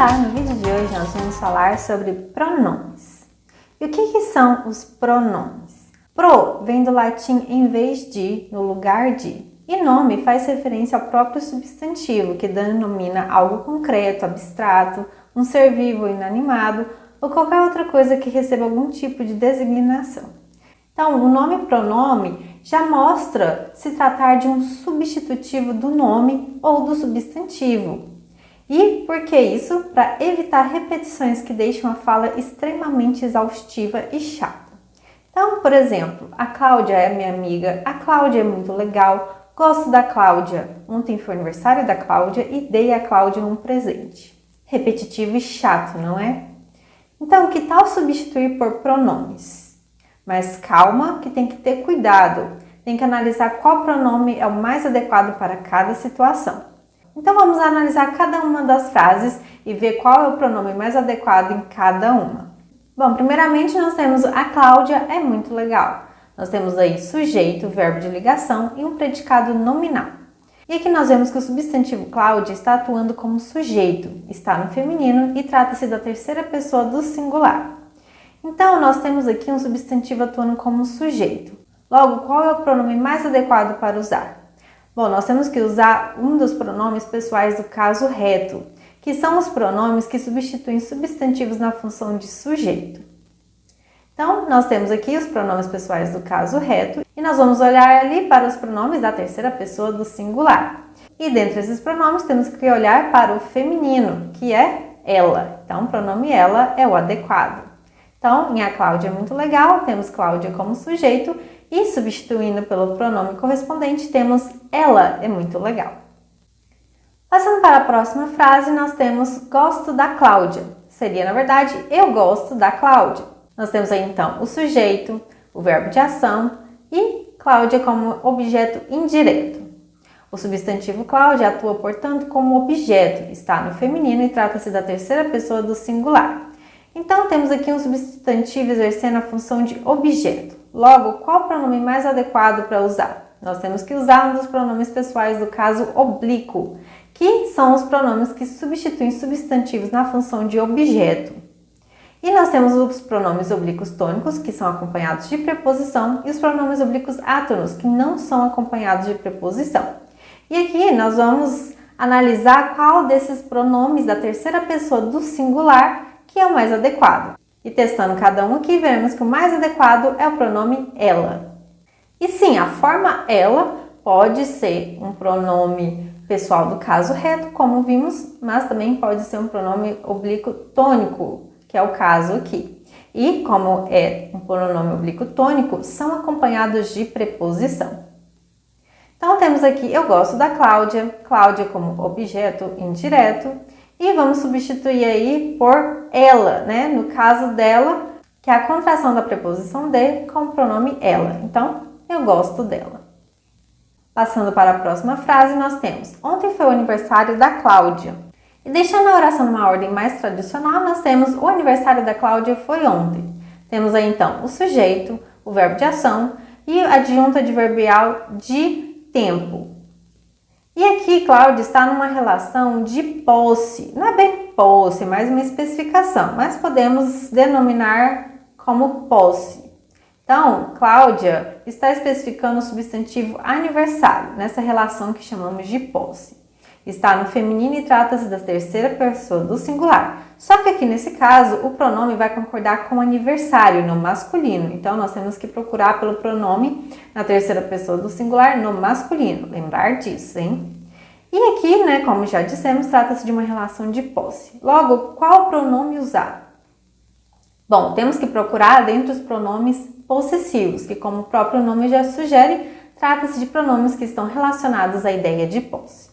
Olá! No vídeo de hoje nós vamos falar sobre pronomes. E o que são os pronomes? Pro vem do latim em vez de, no lugar de. E nome faz referência ao próprio substantivo, que denomina algo concreto, abstrato, um ser vivo ou inanimado, ou qualquer outra coisa que receba algum tipo de designação. Então, o nome pronome já mostra se tratar de um substitutivo do nome ou do substantivo. E por que isso? Para evitar repetições que deixam a fala extremamente exaustiva e chata. Então, por exemplo, a Cláudia é minha amiga, a Cláudia é muito legal, gosto da Cláudia, ontem foi aniversário da Cláudia e dei a Cláudia um presente. Repetitivo e chato, não é? Então, que tal substituir por pronomes? Mas calma, que tem que ter cuidado. Tem que analisar qual pronome é o mais adequado para cada situação. Então, vamos analisar cada uma das frases e ver qual é o pronome mais adequado em cada uma. Bom, primeiramente nós temos a Cláudia é muito legal. Nós temos aí sujeito, verbo de ligação e um predicado nominal. E aqui nós vemos que o substantivo Cláudia está atuando como sujeito, está no feminino e trata-se da terceira pessoa do singular. Então, nós temos aqui um substantivo atuando como sujeito. Logo, qual é o pronome mais adequado para usar? Bom, nós temos que usar um dos pronomes pessoais do caso reto, que são os pronomes que substituem substantivos na função de sujeito. Então, nós temos aqui os pronomes pessoais do caso reto e nós vamos olhar ali para os pronomes da terceira pessoa do singular. E dentre esses pronomes temos que olhar para o feminino, que é ela. Então, o pronome ela é o adequado. Então, em a Cláudia é muito legal, temos Cláudia como sujeito e substituindo pelo pronome correspondente temos ela é muito legal. Passando para a próxima frase, nós temos gosto da Cláudia. Seria, na verdade, eu gosto da Cláudia. Nós temos aí então o sujeito, o verbo de ação e Cláudia como objeto indireto. O substantivo Cláudia atua, portanto, como objeto, está no feminino e trata-se da terceira pessoa do singular. Então, temos aqui um substantivo exercendo a função de objeto. Logo, qual o pronome mais adequado para usar? Nós temos que usar um dos pronomes pessoais do caso oblíquo, que são os pronomes que substituem substantivos na função de objeto. E nós temos os pronomes oblíquos tônicos, que são acompanhados de preposição, e os pronomes oblíquos átonos, que não são acompanhados de preposição. E aqui nós vamos analisar qual desses pronomes da terceira pessoa do singular que é o mais adequado. E testando cada um aqui, veremos que o mais adequado é o pronome ela. E sim, a forma ela pode ser um pronome pessoal do caso reto, como vimos, mas também pode ser um pronome oblíquo tônico, que é o caso aqui. E como é um pronome oblíquo tônico, são acompanhados de preposição. Então temos aqui eu gosto da Cláudia, Cláudia como objeto indireto, e vamos substituir aí por ela, né? No caso dela, que é a contração da preposição de com o pronome ela. Então, eu gosto dela. Passando para a próxima frase, nós temos ontem foi o aniversário da Cláudia. E deixando a oração numa ordem mais tradicional, nós temos o aniversário da Cláudia foi ontem. Temos aí então o sujeito, o verbo de ação e a adjunta adverbial de tempo. E aqui, Cláudia está numa relação de posse. Não é bem posse, mas uma especificação, mas podemos denominar como posse. Então, Cláudia está especificando o substantivo aniversário, nessa relação que chamamos de posse. Está no feminino e trata-se da terceira pessoa do singular. Só que aqui nesse caso, o pronome vai concordar com aniversário no masculino. Então, nós temos que procurar pelo pronome na terceira pessoa do singular no masculino. Lembrar disso, hein? E aqui, né, como já dissemos, trata-se de uma relação de posse. Logo, qual pronome usar? Bom, temos que procurar dentre os pronomes possessivos, que como o próprio nome já sugere, trata-se de pronomes que estão relacionados à ideia de posse.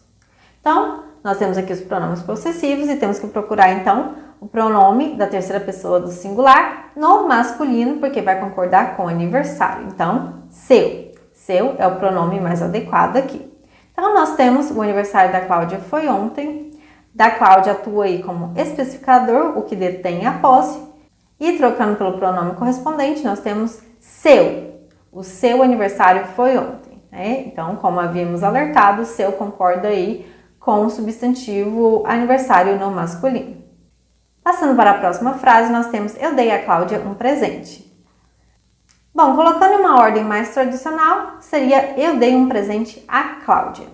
Então, nós temos aqui os pronomes possessivos e temos que procurar, então, o pronome da terceira pessoa do singular no masculino, porque vai concordar com o aniversário. Então, seu. Seu é o pronome mais adequado aqui. Então, nós temos o aniversário da Cláudia foi ontem. Da Cláudia atua aí como especificador, o que detém a posse. E trocando pelo pronome correspondente, nós temos seu. O seu aniversário foi ontem, né? Então, como havíamos alertado, o seu concorda aí com o substantivo aniversário no masculino. Passando para a próxima frase, nós temos eu dei a Cláudia um presente. Bom, colocando em uma ordem mais tradicional, seria eu dei um presente à Cláudia.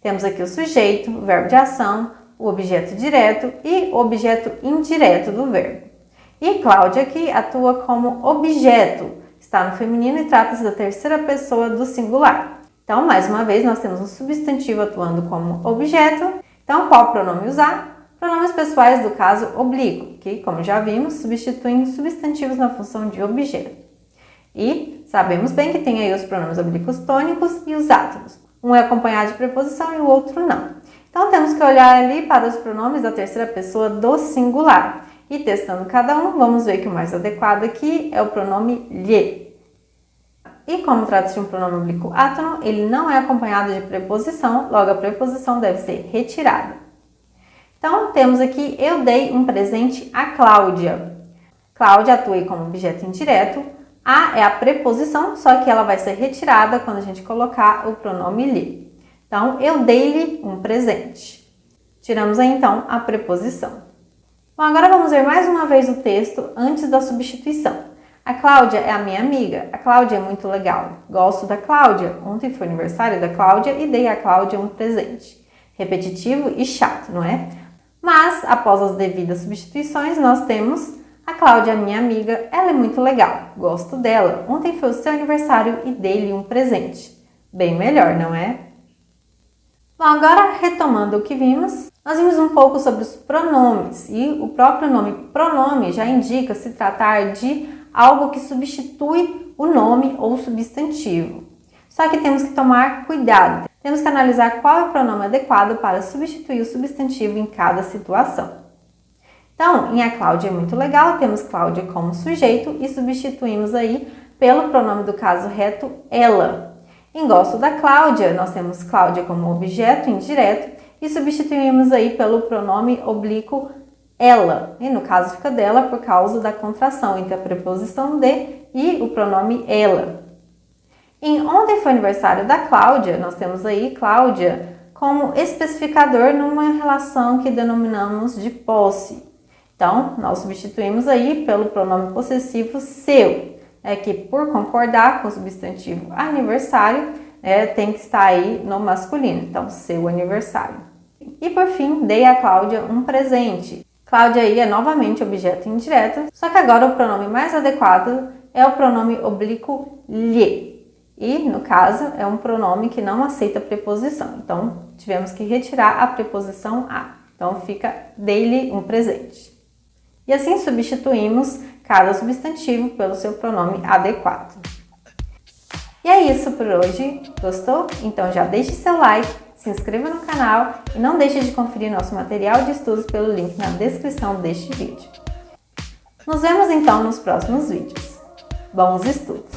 Temos aqui o sujeito, o verbo de ação, o objeto direto e o objeto indireto do verbo. E Cláudia aqui atua como objeto, está no feminino e trata-se da terceira pessoa do singular. Então, mais uma vez, nós temos um substantivo atuando como objeto. Então, qual pronome usar? Pronomes pessoais do caso oblíquo, que, como já vimos, substituem substantivos na função de objeto. E sabemos bem que tem aí os pronomes oblíquos tônicos e os átomos. Um é acompanhado de preposição e o outro não. Então, temos que olhar ali para os pronomes da terceira pessoa do singular. E testando cada um, vamos ver que o mais adequado aqui é o pronome lhe. E como trata-se de um pronome oblíquo átono, ele não é acompanhado de preposição, logo a preposição deve ser retirada. Então, temos aqui eu dei um presente a Cláudia. Cláudia atua aí como objeto indireto. A é a preposição, só que ela vai ser retirada quando a gente colocar o pronome lhe. Então, eu dei-lhe um presente. Tiramos aí, então, a preposição. Bom, agora vamos ver mais uma vez o texto antes da substituição. A Cláudia é a minha amiga. A Cláudia é muito legal. Gosto da Cláudia. Ontem foi aniversário da Cláudia e dei à Cláudia um presente. Repetitivo e chato, não é? Mas, após as devidas substituições, nós temos a Cláudia é minha amiga. Ela é muito legal. Gosto dela. Ontem foi o seu aniversário e dei-lhe um presente. Bem melhor, não é? Bom, agora retomando o que vimos, nós vimos um pouco sobre os pronomes e o próprio nome pronome já indica se tratar de algo que substitui o nome ou substantivo. Só que temos que tomar cuidado, temos que analisar qual é o pronome adequado para substituir o substantivo em cada situação. Então, em a Cláudia é muito legal, temos Cláudia como sujeito e substituímos aí pelo pronome do caso reto ela. Em gosto da Cláudia, nós temos Cláudia como objeto indireto e substituímos aí pelo pronome oblíquo ela. E no caso fica dela por causa da contração entre a preposição de e o pronome ela. Em ontem foi aniversário da Cláudia, nós temos aí Cláudia como especificador numa relação que denominamos de posse. Então, nós substituímos aí pelo pronome possessivo seu. Que por concordar com o substantivo aniversário, tem que estar aí no masculino, então seu aniversário. E por fim, dei a Cláudia um presente. Cláudia aí é novamente objeto indireto, só que agora o pronome mais adequado é o pronome oblíquo lhe. E, no caso, é um pronome que não aceita preposição, então tivemos que retirar a preposição a. Então fica dei-lhe um presente. E assim substituímos cada substantivo pelo seu pronome adequado. E é isso por hoje. Gostou? Então já deixe seu like, se inscreva no canal e não deixe de conferir nosso material de estudos pelo link na descrição deste vídeo. Nos vemos então nos próximos vídeos. Bons estudos!